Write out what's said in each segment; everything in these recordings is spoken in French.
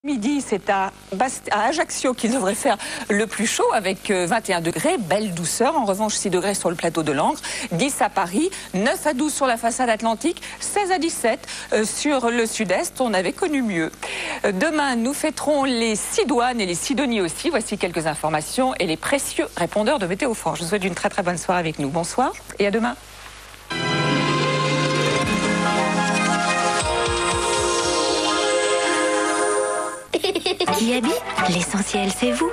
Midi, c'est à Ajaccio qu'il devrait faire le plus chaud avec 21 degrés, belle douceur. En revanche, 6 degrés sur le plateau de l'Ancre, 10 à Paris, 9 à 12 sur la façade atlantique, 16 à 17 sur le sud-est. On avait connu mieux. Demain, nous fêterons les Sidoines et les Sidonies aussi. Voici quelques informations et les précieux répondeurs de Météo France. Je vous souhaite une très très bonne soirée avec nous. Bonsoir et à demain. Kiabi, l'essentiel c'est vous.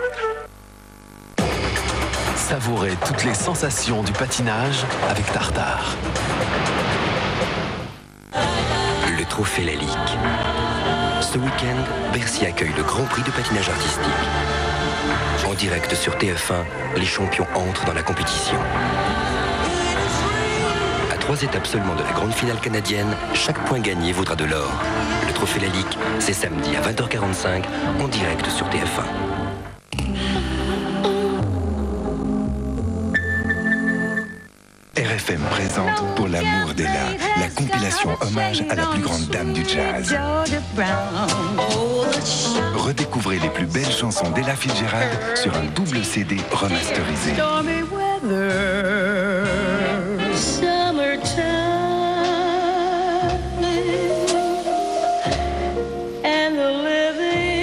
Savourez toutes les sensations du patinage avec Tartare. Le trophée Lalique. Ce week-end, Bercy accueille le Grand Prix de patinage artistique. En direct sur TF1, les champions entrent dans la compétition. À 3 étapes seulement de la grande finale canadienne, chaque point gagné vaudra de l'or. Le trophée Lalique, c'est samedi à 20h45, en direct sur TF1. RFM présente Pour l'amour d'Ella, la compilation hommage à la plus grande dame du jazz. Redécouvrez les plus belles chansons d'Ella Fitzgerald sur un double CD remasterisé.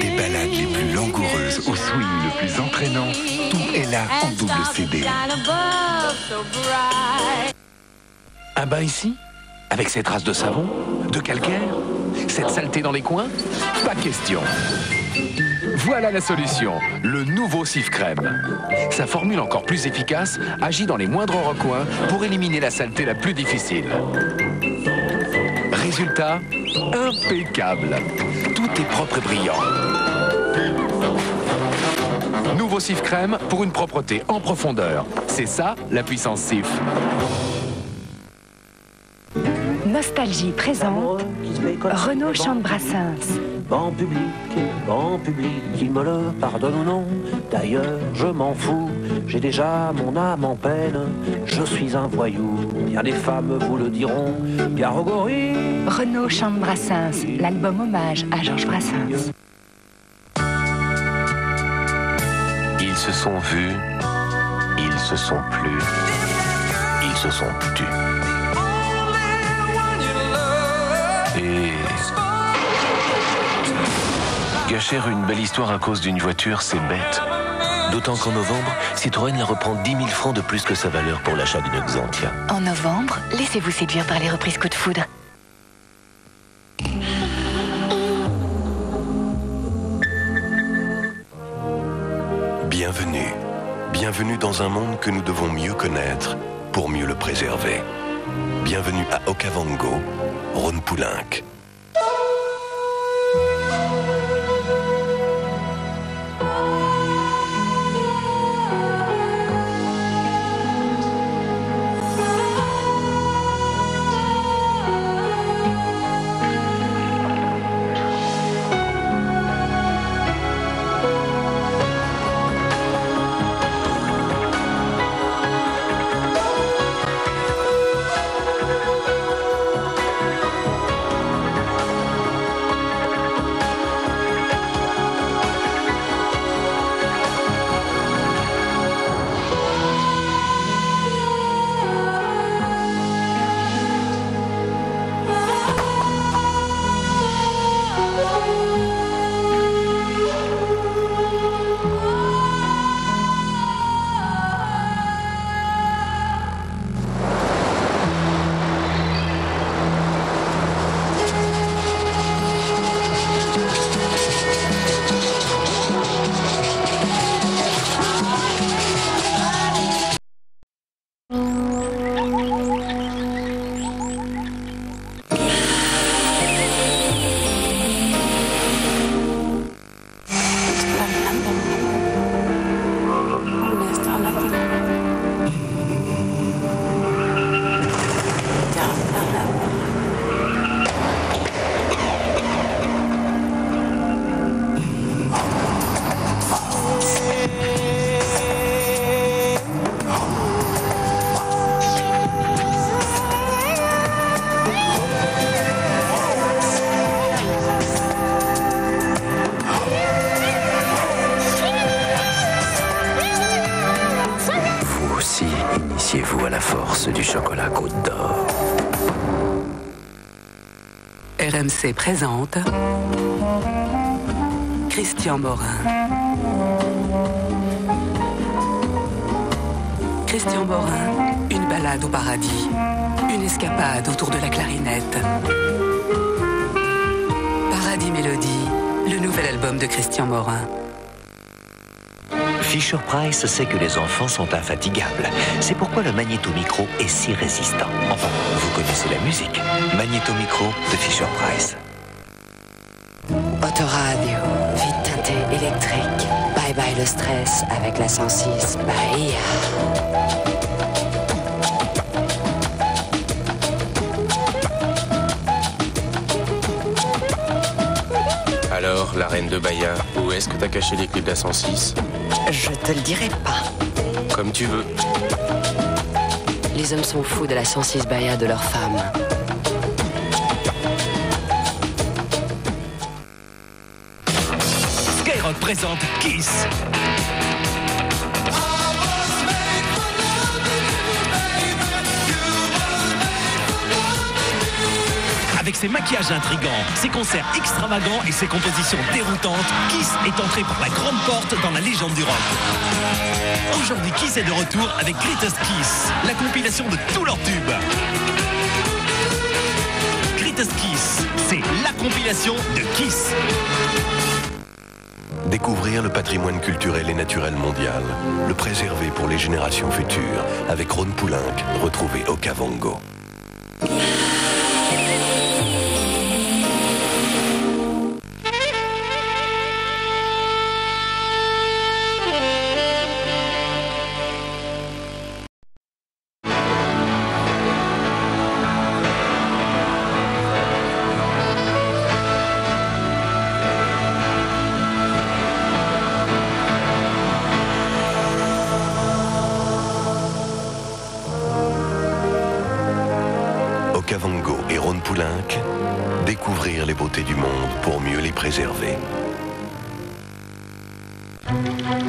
Des ballades les plus langoureuses au swing le plus entraînant, tout est là en double CD. Un bain ici? Avec ces traces de savon? De calcaire? Cette saleté dans les coins? Pas question. Voilà la solution, le nouveau Cif Crème. Sa formule encore plus efficace agit dans les moindres recoins pour éliminer la saleté la plus difficile. Résultat, impeccable. Tout est propre et brillant. Nouveau Cif Crème pour une propreté en profondeur. C'est ça, la puissance Cif. Nostalgie présente Renaud chante Brassens. En public, qu'il me le pardonne ou non. D'ailleurs, je m'en fous, j'ai déjà mon âme en peine. Je suis un voyou, bien des femmes vous le diront. Garogori. Renaud chante Brassens, l'album hommage à Georges Brassens. Ils se sont vus, ils se sont plus, ils se sont tus. Et gâcher une belle histoire à cause d'une voiture, c'est bête. D'autant qu'en novembre, Citroën la reprend 10 000 francs de plus que sa valeur pour l'achat d'une Xantia. En novembre, laissez-vous séduire par les reprises Coup de foudre. Bienvenue. Bienvenue dans un monde que nous devons mieux connaître pour mieux le préserver. Bienvenue à Okavango, Rhône Poulenc. délices du chocolat Côte d'Or. RMC présente Christian Morin. Christian Morin, une balade au paradis, une escapade autour de la clarinette. Paradis Mélodie, le nouvel album de Christian Morin. Fisher-Price sait que les enfants sont infatigables. C'est pourquoi le magnétomicro est si résistant. Enfin, vous connaissez la musique. Magnétomicro de Fisher-Price. Autoradio, vite teinté électrique. Bye bye le stress avec la 106 Bahia. Alors, la reine de Bahia, où est-ce que t'as caché les clips de la 106 ? Je te le dirai pas. Comme tu veux. Les hommes sont fous de la 106 Bahia de leurs femmes. Skyrock présente Kiss. Avec ses maquillages intrigants, ses concerts extravagants et ses compositions déroutantes, Kiss est entré par la grande porte dans la légende du rock. Aujourd'hui, Kiss est de retour avec Greatest Kiss, la compilation de tous leurs tubes. Greatest Kiss, c'est la compilation de Kiss. Découvrir le patrimoine culturel et naturel mondial, le préserver pour les générations futures, avec Ron Poulenc, retrouvé au Okavango. Okavango et Ron Poulenc, découvrir les beautés du monde pour mieux les préserver.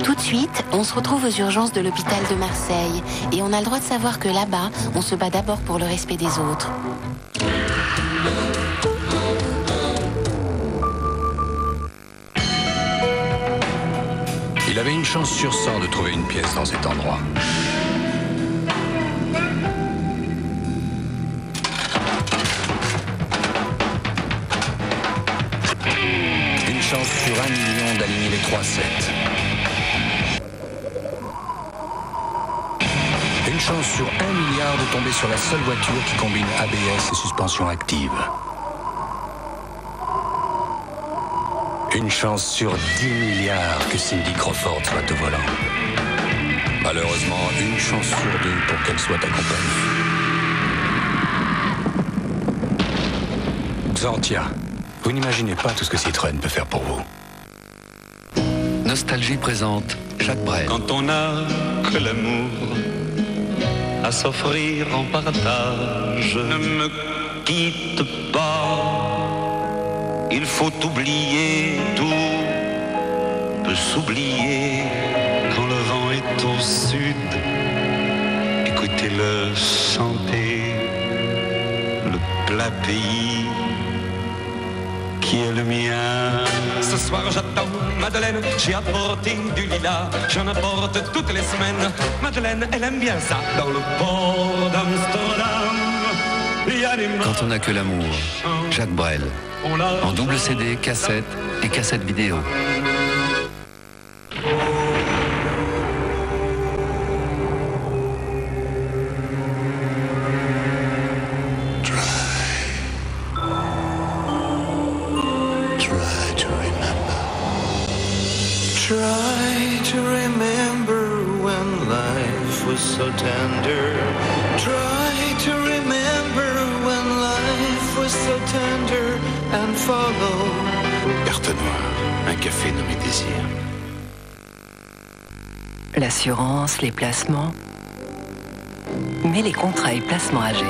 Tout de suite, on se retrouve aux urgences de l'hôpital de Marseille et on a le droit de savoir que là-bas, on se bat d'abord pour le respect des autres. Il avait une chance sur 100 de trouver une pièce dans cet endroit. Une chance sur 1 million d'aligner les 3-7. Une chance sur 1 milliard de tomber sur la seule voiture qui combine ABS et suspension active. Une chance sur 10 milliards que Cindy Crawford soit au volant. Malheureusement, une chance sur 2 pour qu'elle soit accompagnée. Xantia, vous n'imaginez pas tout ce que Citroën peut faire pour vous. Nostalgie présente Jacques Brel. Quand on n'a que l'amour à s'offrir en partage, ne me quitte pas. Il faut oublier, tout peut s'oublier quand le vent est au sud. Écoutez-le chanter, le plat pays qui est le mien. Ce soir j'attends Madeleine, j'ai apporté du lilas, j'en apporte toutes les semaines. Madeleine, elle aime bien ça. Dans le port d'Amsterdam, il y a des Quand on n'a que l'amour, Jacques Brel. En double CD, cassette et cassette vidéo. Try to remember when life was so tender. Try to remember when life was so tender and follow. Carte noire, un café nommé Désir. L'assurance, les placements. Mais les contrats et placements AGF.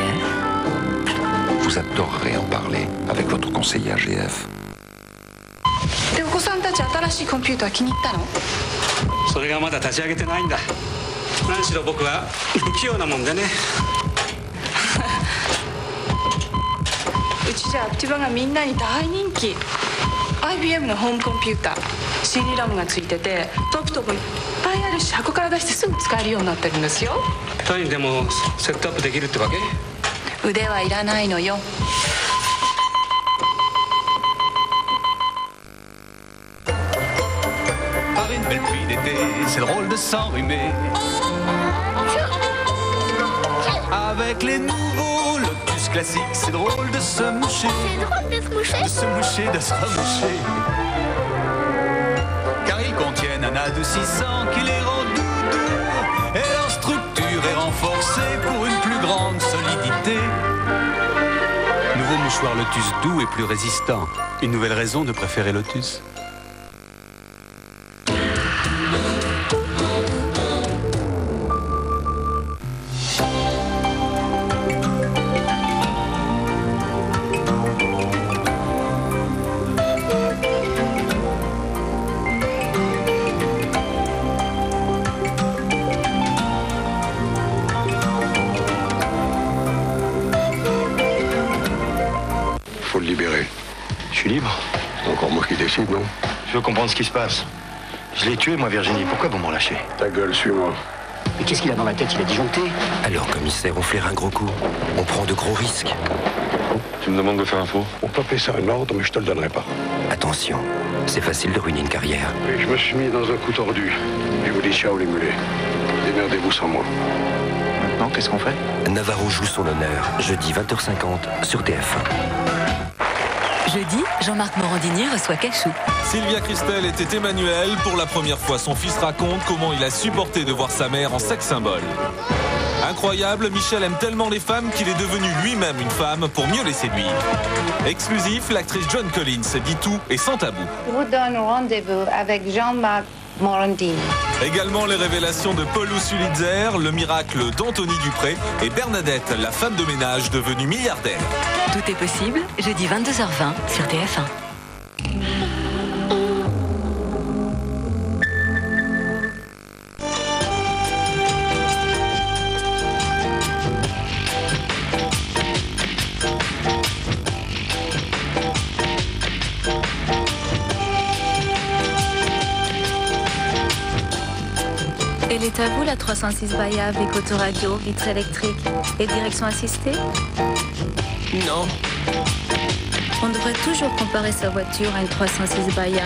Vous adorerez en parler avec votre conseiller AGF. お子さんたち新しいコンピューター気に入ったの？それがまだ立ち上げてないんだ。何しろ僕は不器用なもんでね。ちじゃアクティバがみんなに大人気。 IBM のホームコンピューター CD ラムがついててトップトップいっぱいあるし箱から出してすぐ使えるようになってるんですよ。単位でもセットアップできるってわけ？腕はいらないのよ。 Par une belle pluie d'été, c'est drôle de s'enrhumer. Avec les nouveaux Lotus classiques, c'est drôle de se moucher. C'est drôle de se moucher. De se moucher, de se remoucher. Car ils contiennent un adoucissant qui les rend doux. Et leur structure est renforcée pour une plus grande solidité. Nouveau mouchoir Lotus doux et plus résistant. Une nouvelle raison de préférer Lotus. Faut le libérer. Je suis libre. C'est encore moi qui décide, non? Je veux comprendre ce qui se passe. Je l'ai tué, moi, Virginie. Pourquoi vous m'en lâchez? Ta gueule, suis-moi. Mais qu'est-ce qu'il a dans la tête? Il a disjoncté. Alors, commissaire, on flaire un gros coup. On prend de gros risques. Tu me demandes de faire un faux? On peut appeler ça un ordre, mais je te le donnerai pas. Attention, c'est facile de ruiner une carrière. Et je me suis mis dans un coup tordu. Je vous dis ciao, les mulets. Démerdez-vous sans moi. Maintenant, qu'est-ce qu'on fait? Navarro joue son honneur, jeudi 20h50 sur TF1. Jeudi, Jean-Marc Morandini reçoit Cachou. Sylvia Christel était Emmanuel. Pour la première fois, son fils raconte comment il a supporté de voir sa mère en sex symbole. Incroyable, Michel aime tellement les femmes qu'il est devenu lui-même une femme pour mieux les séduire. Exclusif, l'actrice John Collins dit tout et sans tabou. Je vous donne rendez-vous avec Jean-Marc Morandini. Également les révélations de Paul Sulitzer, le miracle d'Anthony Dupré et Bernadette, la femme de ménage devenue milliardaire. Tout est possible, jeudi 22h20 sur TF1. Elle est à vous la 306 Bahia avec autoradio, vitre électrique et direction assistée? Non. On devrait toujours comparer sa voiture à une 306 Bahia.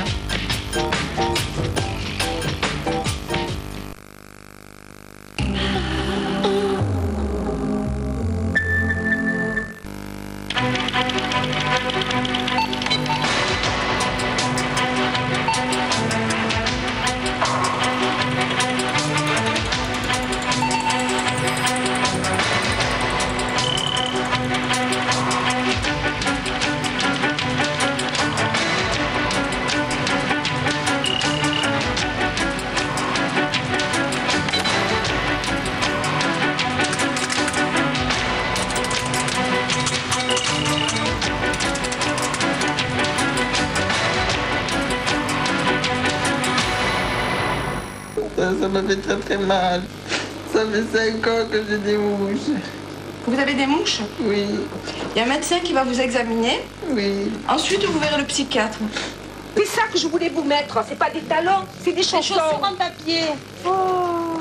Ça m'a fait très très mal. Ça fait 5 ans que j'ai des mouches. Vous avez des mouches? Oui. Il y a un médecin qui va vous examiner. Oui. Ensuite, vous verrez le psychiatre. C'est ça que je voulais vous mettre. C'est pas des talons, c'est des chaussures en papier. Oh.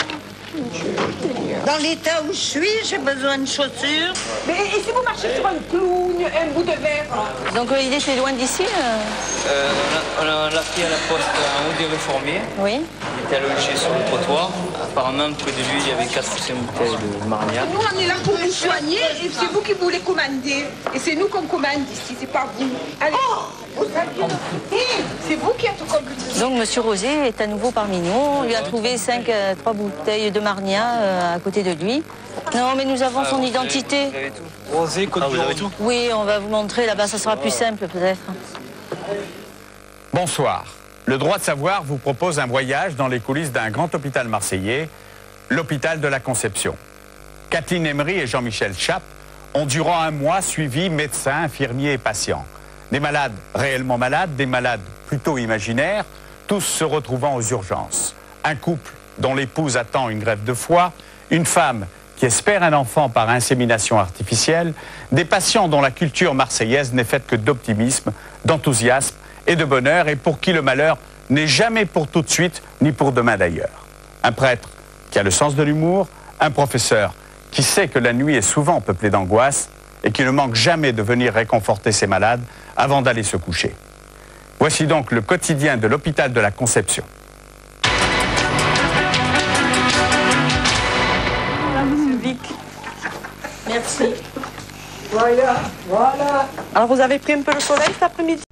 Dans l'état où je suis, j'ai besoin de chaussures. Mais et si vous marchez sur un clown, un bout de verre? Donc il était loin d'ici On l'a pris à la poste en haut des réformiers. Oui. Il était allongé sur le trottoir. Apparemment, près de lui, il y avait 4 ou 5 bouteilles de Marnia. Nous, on est là pour vous soigner et c'est vous qui voulez commander. Et c'est nous qu'on commande ici, c'est pas vous. Allez. Vous aviez compris. C'est vous qui êtes compris. Donc Monsieur Rosé est à nouveau parmi nous. On lui a trouvé 3 bouteilles de Marnia à côté de lui. Non, mais nous avons son identité. Vous avez tout. Rosé, Côte vous avez tout? Oui, on va vous montrer là-bas, ça sera plus simple peut-être. Bonsoir. Le Droit de savoir vous propose un voyage dans les coulisses d'un grand hôpital marseillais, l'hôpital de la Conception. Kathleen Emery et Jean-Michel Chappe ont durant un mois suivi médecins, infirmiers et patients. Des malades réellement malades, des malades plutôt imaginaires, tous se retrouvant aux urgences. Un couple dont l'épouse attend une greffe de foie, une femme qui espèrent un enfant par insémination artificielle, des patients dont la culture marseillaise n'est faite que d'optimisme, d'enthousiasme et de bonheur, et pour qui le malheur n'est jamais pour tout de suite, ni pour demain d'ailleurs. Un prêtre qui a le sens de l'humour, un professeur qui sait que la nuit est souvent peuplée d'angoisse et qui ne manque jamais de venir réconforter ses malades avant d'aller se coucher. Voici donc le quotidien de l'hôpital de la Conception. Voilà, monsieur Vic. Merci. Voilà, voilà. Alors, vous avez pris un peu le soleil cet après-midi?